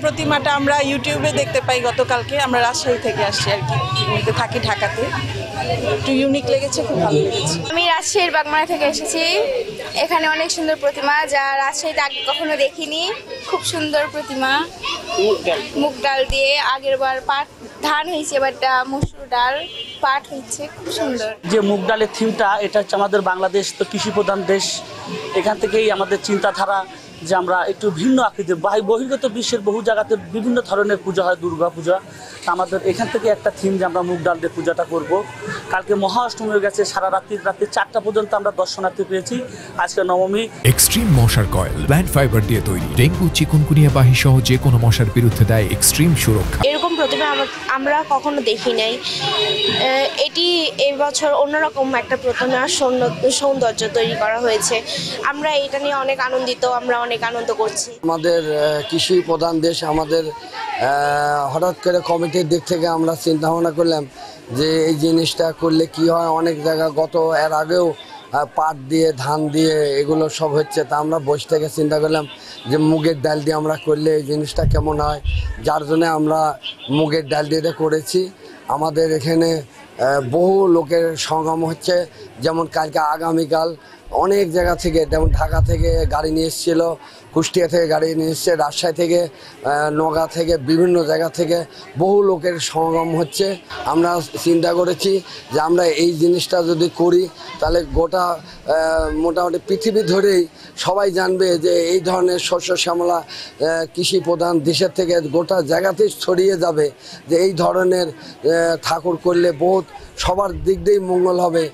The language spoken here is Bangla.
প্রতিমাটা আমরা ইউটিউবে দেখতে পাই গতকালকে। আমরা রাজশাহী থেকে আসছি আর কি, কিন্তু থাকি ঢাকাতে। একটু ইউনিক লেগেছে, খুব ভালো লেগেছে। আমি রাজশাহীর বাগমারা থেকে এসেছি। এখানে অনেক সুন্দর প্রতিমা, যা রাজশাহীতে আগে কখনো দেখিনি। খুব সুন্দর প্রতিমা, মুগ ডাল দিয়ে। আগের বার পাট ধান হয়েছে, এবারটা মসুর ডাল পাট হচ্ছে, খুব সুন্দর। যে মুগ ডালের থিমটা, এটা হচ্ছে আমাদের বাংলাদেশ তো কৃষি প্রধান দেশ। এখান থেকেই আমাদের চিন্তাধারা যে আমরা একটু ভিন্ন আকৃতির বহির্গত বিশ্বের বহু জায়গাতে বিভিন্ন ধরনের পূজা হয়, দুর্গা পূজা। আমাদের এখান থেকে একটা থিম যে আমরা মুগ ডাল দিয়ে পূজাটা করব। কালকে মহা অষ্টমী হয়ে গেছে, সারা রাত্রি 4টা পর্যন্ত আমরা দর্শনার্থী পেয়েছি। আজকে নবমী। এক্সট্রিম মশার কয়েল প্ল্যান্ট ফাইবার দিয়ে তৈরি, ডেঙ্গু চিকুনগুনিয়া বাহি সহ যে কোনো মশার বিরুদ্ধে দেয় এক্সট্রিম সুরক্ষা। এরকম প্রতিমা আমরা কখনো দেখি নাই। এটি এই বছর অন্যরকম একটা প্রতিমা সৌন্দর্য তৈরি করা হয়েছে। আমরা এটা নিয়ে অনেক আনন্দিত, আমরা অনেক আনন্দ করছি। আমাদের কৃষি প্রধান দেশ, আমাদের হঠাৎ করে কমিটির দিক থেকে আমরা চিন্তা ভাবনা করলাম যে এই জিনিসটা করলে কি হয়। অনেক জায়গা এর আগেও পাট দিয়ে ধান দিয়ে এগুলো সব হচ্ছে, তা আমরা বসে থেকে চিন্তা করলাম যে মুগের ডাল দিয়ে আমরা করলে এই জিনিসটা কেমন হয়, যার জন্য আমরা মুগের ডাল দিয়ে করেছি। আমাদের এখানে বহু লোকের সমাগম হচ্ছে, যেমন কালকে আগামীকাল অনেক জায়গা থেকে, যেমন ঢাকা থেকে গাড়ি নিয়ে এসেছিলো, কুষ্টিয়া থেকে গাড়ি নিয়ে এসছে, রাজশাহী থেকে, নওগাঁ থেকে, বিভিন্ন জায়গা থেকে বহু লোকের সমাগম হচ্ছে। আমরা চিন্তা করেছি যে আমরা এই জিনিসটা যদি করি তাহলে গোটা মোটামুটি পৃথিবী ধরেই সবাই জানবে যে এই ধরনের শস্য শ্যামলা কৃষি প্রধান দেশের থেকে গোটা জায়গাতেই ছড়িয়ে যাবে যে এই ধরনের ঠাকুর করলে বহুত সবার দিক দিয়েই মঙ্গল হবে।